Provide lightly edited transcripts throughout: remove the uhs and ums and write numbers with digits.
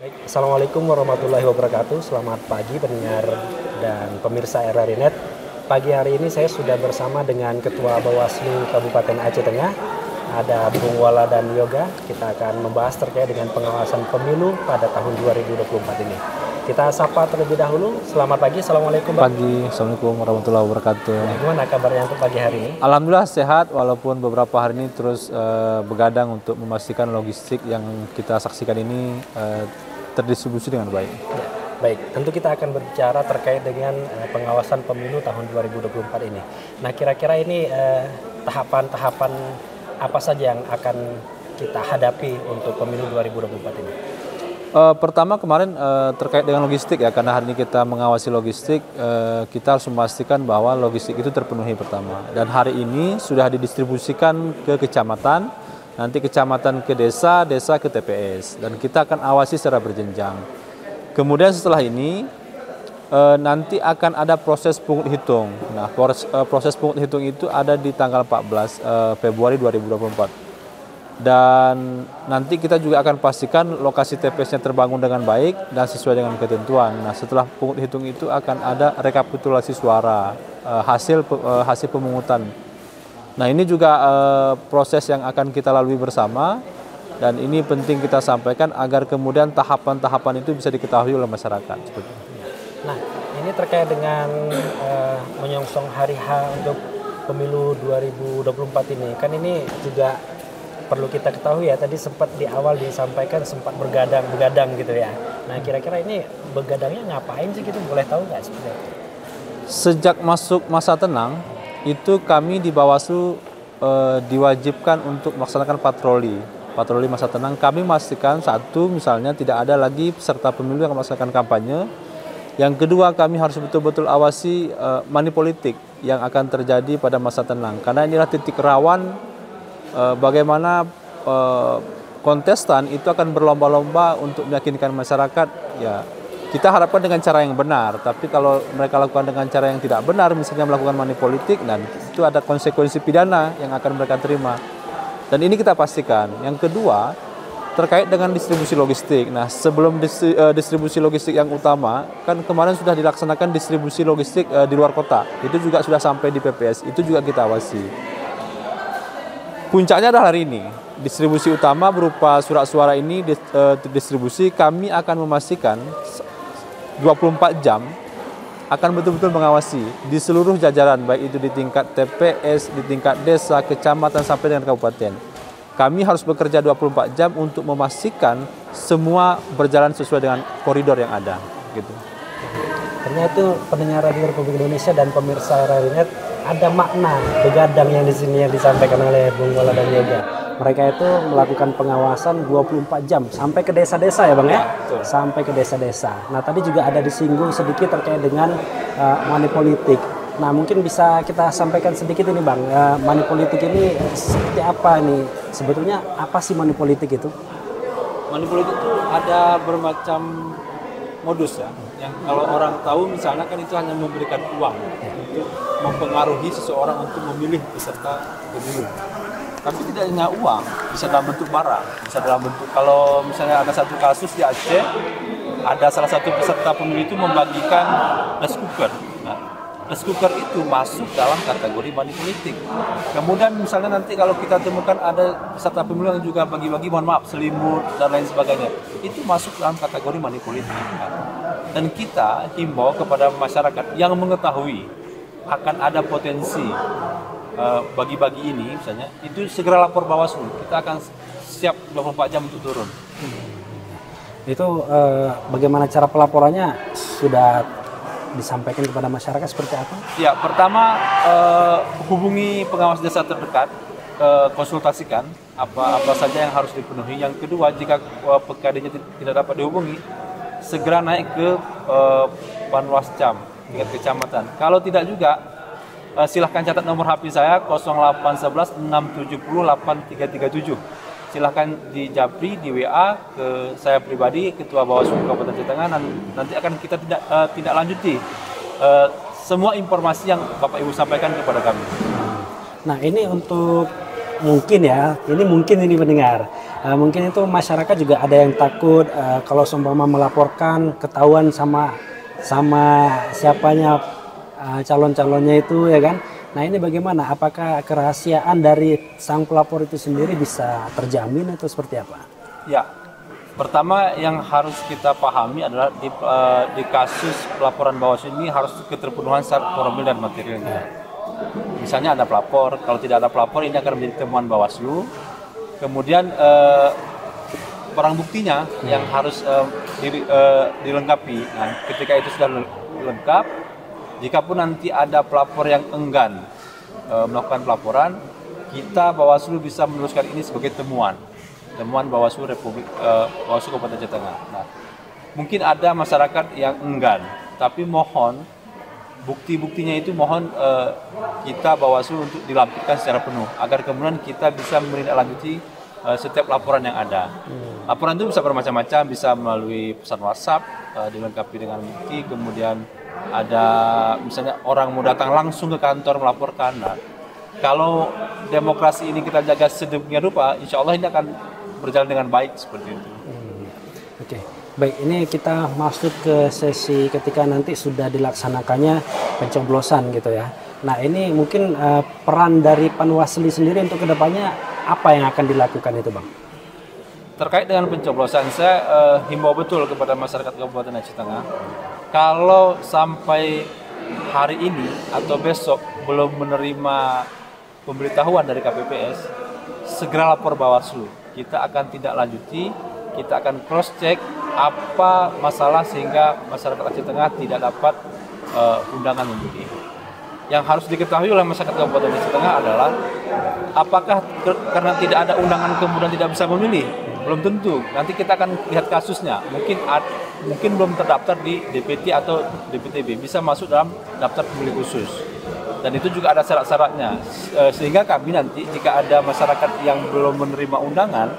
Baik, Assalamualaikum warahmatullahi wabarakatuh. Selamat pagi pendengar dan pemirsa RRI Net. Pagi hari ini saya sudah bersama dengan Ketua Bawaslu Kabupaten Aceh Tengah, ada Bung Wala dan Yoga. Kita akan membahas terkait dengan pengawasan pemilu pada tahun 2024 ini. Kita sapa terlebih dahulu. Selamat pagi, Assalamualaikum. Pagi, Assalamualaikum warahmatullahi wabarakatuh. Gimana kabarnya untuk pagi hari ini? Alhamdulillah sehat, walaupun beberapa hari ini terus begadang untuk memastikan logistik yang kita saksikan ini terdistribusi dengan baik. Ya, baik, tentu kita akan berbicara terkait dengan pengawasan pemilu tahun 2024 ini. Nah, kira-kira ini tahapan-tahapan apa saja yang akan kita hadapi untuk pemilu 2024 ini? Pertama kemarin terkait dengan logistik ya, karena hari ini kita mengawasi logistik, kita harus memastikan bahwa logistik itu terpenuhi pertama. Dan hari ini sudah didistribusikan ke kecamatan, nanti kecamatan ke desa, desa ke TPS, dan kita akan awasi secara berjenjang. Kemudian setelah ini nanti akan ada proses pungut hitung. Nah, proses pungut hitung itu ada di tanggal 14 Februari 2024. Dan nanti kita juga akan pastikan lokasi TPS-nya terbangun dengan baik dan sesuai dengan ketentuan. Nah, setelah pungut hitung itu akan ada rekapitulasi suara, hasil pemungutan. Nah, ini juga proses yang akan kita lalui bersama, dan ini penting kita sampaikan agar kemudian tahapan-tahapan itu bisa diketahui oleh masyarakat. Nah, ini terkait dengan menyongsong hari H untuk pemilu 2024 ini. Kan ini juga perlu kita ketahui ya, tadi sempat di awal disampaikan sempat begadang gitu ya. Nah, kira-kira ini begadangnya ngapain sih gitu, boleh tahu nggak sebenarnya? Sejak masuk masa tenang, itu kami di Bawaslu diwajibkan untuk melaksanakan patroli masa tenang. Kami memastikan satu, misalnya tidak ada lagi peserta pemilu yang melaksanakan kampanye. Yang kedua, kami harus betul-betul awasi money politik yang akan terjadi pada masa tenang, karena inilah titik rawan bagaimana kontestan itu akan berlomba-lomba untuk meyakinkan masyarakat. Ya, kita harapkan dengan cara yang benar, tapi kalau mereka lakukan dengan cara yang tidak benar, misalnya melakukan money politik, dan itu ada konsekuensi pidana yang akan mereka terima. Dan ini kita pastikan. Yang kedua, terkait dengan distribusi logistik. Nah, sebelum distribusi logistik yang utama, kan kemarin sudah dilaksanakan distribusi logistik di luar kota. Itu juga sudah sampai di PPS, itu juga kita awasi. Puncaknya adalah hari ini, distribusi utama berupa surat suara ini distribusi. Kami akan memastikan 24 jam akan betul-betul mengawasi di seluruh jajaran, baik itu di tingkat TPS, di tingkat desa, kecamatan, sampai dengan kabupaten. Kami harus bekerja 24 jam untuk memastikan semua berjalan sesuai dengan koridor yang ada. Gitu. Ternyata itu pendengar Radio Republik Indonesia dan pemirsa RRI Net, ada makna begadang yang di sini yang disampaikan oleh Bung Wala dan Yoga. Mereka itu melakukan pengawasan 24 jam sampai ke desa-desa ya Bang ya? Sampai ke desa-desa. Nah, tadi juga ada disinggung sedikit terkait dengan money politik. Nah, mungkin bisa kita sampaikan sedikit ini Bang, money politik ini seperti apa nih? Sebetulnya apa sih money politik itu? Money politik itu ada bermacam modus ya. Yang kalau orang tahu misalnya kan itu hanya memberikan uang untuk mempengaruhi seseorang untuk memilih peserta pemilu. Tapi tidak hanya uang, bisa dalam bentuk barang, bisa dalam bentuk, kalau misalnya ada satu kasus di Aceh, ada salah satu peserta pemilu itu membagikan rice cooker. Nah, rice cooker itu masuk dalam kategori money politik. Kemudian misalnya nanti kalau kita temukan ada peserta pemilu yang juga bagi-bagi, mohon maaf, selimut dan lain sebagainya, itu masuk dalam kategori money politik. Dan kita himbau kepada masyarakat yang mengetahui akan ada potensi bagi-bagi ini, misalnya, itu segera lapor Bawaslu. Kita akan siap 24 jam untuk turun. Itu bagaimana cara pelaporannya sudah disampaikan kepada masyarakat seperti apa? Ya, pertama hubungi pengawas desa terdekat, konsultasikan apa saja yang harus dipenuhi. Yang kedua, jika PKD-nya tidak dapat dihubungi, segera naik ke Panwascam tingkat kecamatan. Kalau tidak juga, silahkan catat nomor HP saya 0811 670 8337. Silahkan di Japri, di WA ke saya pribadi, Ketua Bawaslu Kabupaten Aceh Tengah, nanti akan kita tidak lanjuti semua informasi yang Bapak Ibu sampaikan kepada kami. Nah, ini untuk mungkin ya, ini pendengar, mungkin itu masyarakat juga ada yang takut kalau seumpama melaporkan ketahuan sama siapanya calon-calonnya itu ya kan. Nah ini bagaimana? Apakah kerahasiaan dari sang pelapor itu sendiri bisa terjamin atau seperti apa? Ya, pertama yang harus kita pahami adalah di kasus pelaporan Bawaslu ini harus keterpenuhan syarat formil dan materialnya. Misalnya ada pelapor, kalau tidak ada pelapor ini akan menjadi temuan Bawaslu. Kemudian barang buktinya yang harus dilengkapi. Nah, ketika itu sudah lengkap, jika pun nanti ada pelapor yang enggan melakukan pelaporan, kita Bawaslu bisa meneruskan ini sebagai temuan Bawaslu Bawaslu Kabupaten Aceh Tengah. Nah, mungkin ada masyarakat yang enggan, tapi mohon bukti-buktinya itu kita Bawaslu untuk dilampirkan secara penuh agar kemudian kita bisa menindaklanjuti setiap laporan yang ada. Laporan itu bisa bermacam-macam, bisa melalui pesan WhatsApp dilengkapi dengan bukti, kemudian ada misalnya orang mau datang langsung ke kantor melaporkan. Nah, kalau demokrasi ini kita jaga sedemikian rupa, insya Allah ini akan berjalan dengan baik seperti itu. Oke. Baik, ini kita masuk ke sesi ketika nanti sudah dilaksanakannya pencoblosan gitu ya. Nah ini mungkin peran dari Panwasli sendiri untuk kedepannya apa yang akan dilakukan itu Bang? Terkait dengan pencoblosan, saya himbau betul kepada masyarakat Kabupaten Aceh Tengah, kalau sampai hari ini atau besok belum menerima pemberitahuan dari KPPS, segera lapor Bawaslu. Kita akan tindak lanjuti, kita akan cross check apa masalah sehingga masyarakat Aceh Tengah tidak dapat undangan memilih. Yang harus diketahui oleh masyarakat Kabupaten Aceh Tengah adalah apakah karena tidak ada undangan kemudian tidak bisa memilih? Belum tentu. Nanti kita akan lihat kasusnya. Mungkin belum terdaftar di DPT atau DPTB, bisa masuk dalam daftar pemilih khusus. Dan itu juga ada syarat-syaratnya. Sehingga kami nanti jika ada masyarakat yang belum menerima undangan,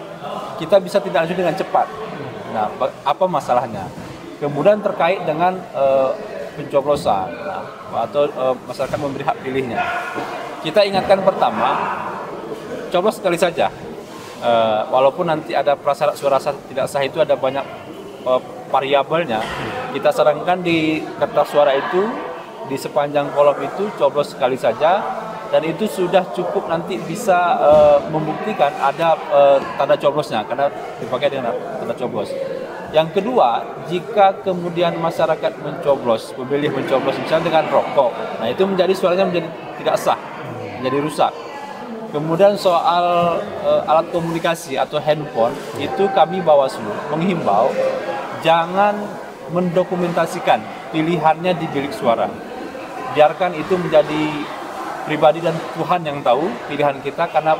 kita bisa tindak lanjut dengan cepat. Nah, apa masalahnya? Kemudian terkait dengan pencoblosan, atau masyarakat memberi hak pilihnya. Kita ingatkan pertama, coblos sekali saja. Walaupun nanti ada prasyarat suara sah tidak sah itu ada banyak variabelnya. Kita sarankan di kertas suara itu, di sepanjang kolom itu coblos sekali saja, dan itu sudah cukup nanti bisa membuktikan ada tanda coblosnya karena dipakai dengan tanda coblos. Yang kedua, jika kemudian masyarakat pemilih mencoblos misalnya dengan rokok, nah itu suaranya menjadi tidak sah, menjadi rusak. Kemudian soal alat komunikasi atau handphone, itu kami Bawaslu menghimbau jangan mendokumentasikan pilihannya di bilik suara. Biarkan itu menjadi pribadi dan Tuhan yang tahu pilihan kita, karena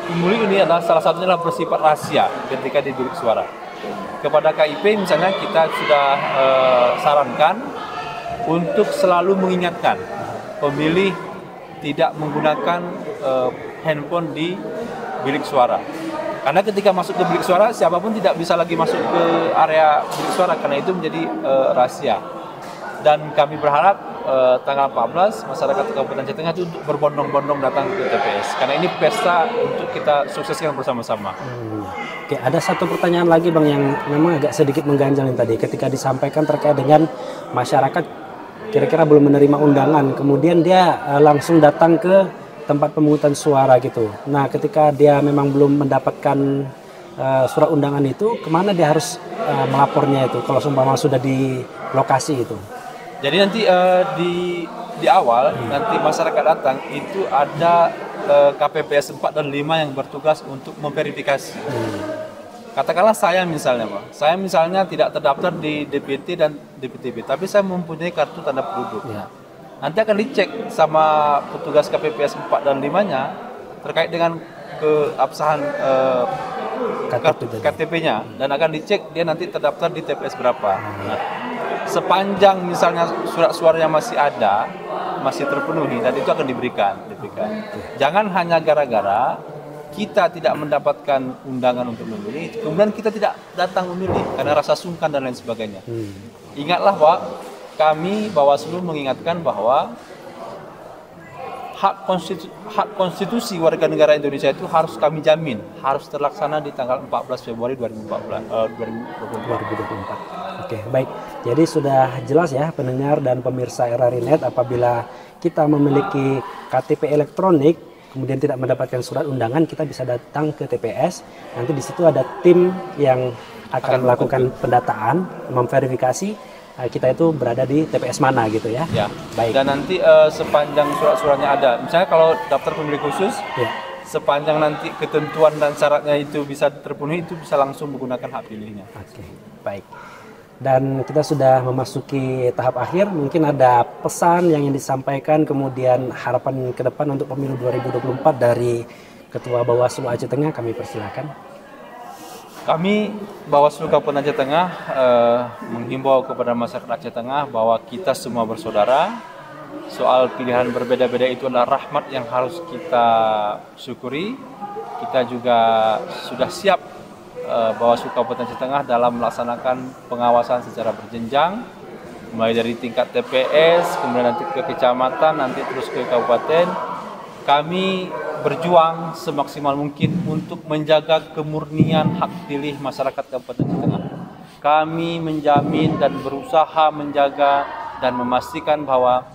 pemilih ini adalah salah satunya adalah bersifat rahasia ketika di bilik suara. Kepada KIP misalnya kita sudah sarankan untuk selalu mengingatkan pemilih tidak menggunakan handphone di bilik suara. Karena ketika masuk ke bilik suara, siapapun tidak bisa lagi masuk ke area bilik suara karena itu menjadi rahasia. Dan kami berharap tanggal 14 masyarakat Kabupaten Aceh Tengah itu untuk berbondong-bondong datang ke TPS. Karena ini pesta untuk kita sukseskan bersama-sama. Oke, ada satu pertanyaan lagi Bang yang memang agak sedikit mengganjal tadi ketika disampaikan terkait dengan masyarakat kira-kira belum menerima undangan, kemudian dia langsung datang ke tempat pemungutan suara gitu. Nah, ketika dia memang belum mendapatkan surat undangan itu, kemana dia harus melapornya itu kalau seumpama sudah di lokasi itu? Jadi nanti di awal nanti masyarakat datang itu ada KPPS 4 dan 5 yang bertugas untuk memverifikasi. Katakanlah saya misalnya Pak, saya misalnya tidak terdaftar di DPT dan DPTB, tapi saya mempunyai kartu tanda penduduk. Ya. Nanti akan dicek sama petugas KPPS 4 dan 5-nya terkait dengan keabsahan KTP-nya, dan akan dicek dia nanti terdaftar di TPS berapa. Nah, sepanjang misalnya surat suaranya masih ada, masih terpenuhi, dan itu akan diberikan. Jangan hanya gara-gara kita tidak mendapatkan undangan untuk memilih, kemudian kita tidak datang memilih karena rasa sungkan dan lain sebagainya. Ingatlah Pak, kami Bawaslu mengingatkan bahwa hak konstitusi warga negara Indonesia itu harus kami jamin, harus terlaksana di tanggal 14 Februari 2024. Oke, baik. Jadi sudah jelas ya pendengar dan pemirsa RRI.net, apabila kita memiliki KTP elektronik kemudian tidak mendapatkan surat undangan, kita bisa datang ke TPS. Nanti di situ ada tim yang akan melakukan pendataan, memverifikasi kita itu berada di TPS mana gitu ya. Ya. Baik. Dan nanti sepanjang surat-suratnya ada, misalnya kalau daftar pemilih khusus, Ya. sepanjang nanti ketentuan dan syaratnya itu bisa terpenuhi, itu bisa langsung menggunakan hak pilihnya. Oke, baik. Dan kita sudah memasuki tahap akhir, mungkin ada pesan yang ingin disampaikan, kemudian harapan ke depan untuk pemilu 2024 dari Ketua Bawaslu Aceh Tengah, kami persilakan. Kami Bawaslu Kabupaten Aceh Tengah menghimbau kepada masyarakat Aceh Tengah bahwa kita semua bersaudara. Soal pilihan berbeda-beda itu adalah rahmat yang harus kita syukuri. Kita juga sudah siap Bawaslu Kabupaten Aceh Tengah dalam melaksanakan pengawasan secara berjenjang, mulai dari tingkat TPS, kemudian nanti ke kecamatan, nanti terus ke kabupaten. Kami berjuang semaksimal mungkin untuk menjaga kemurnian hak pilih masyarakat Kabupaten Aceh Tengah. Kami menjamin dan berusaha menjaga dan memastikan bahwa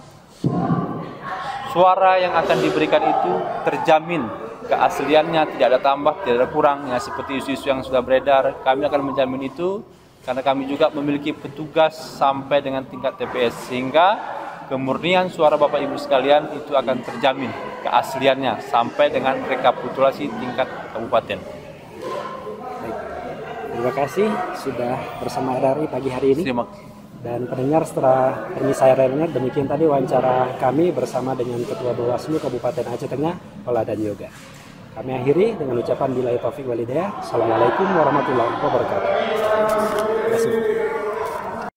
suara yang akan diberikan itu terjamin keasliannya, tidak ada tambah, tidak ada kurang, ya seperti isu-isu yang sudah beredar. Kami akan menjamin itu karena kami juga memiliki petugas sampai dengan tingkat TPS, sehingga kemurnian suara Bapak Ibu sekalian itu akan terjamin keasliannya sampai dengan rekapitulasi tingkat kabupaten. Baik. Terima kasih sudah bersama RRI pagi hari ini. Dan pendengar, setelah pemirsa RRI.net, demikian tadi wawancara kami bersama dengan Ketua Bawaslu Kabupaten Aceh Tengah, Ola dan Yoga. Kami akhiri dengan ucapan billahi taufiq walhidayah. Assalamualaikum warahmatullahi wabarakatuh. Terima kasih.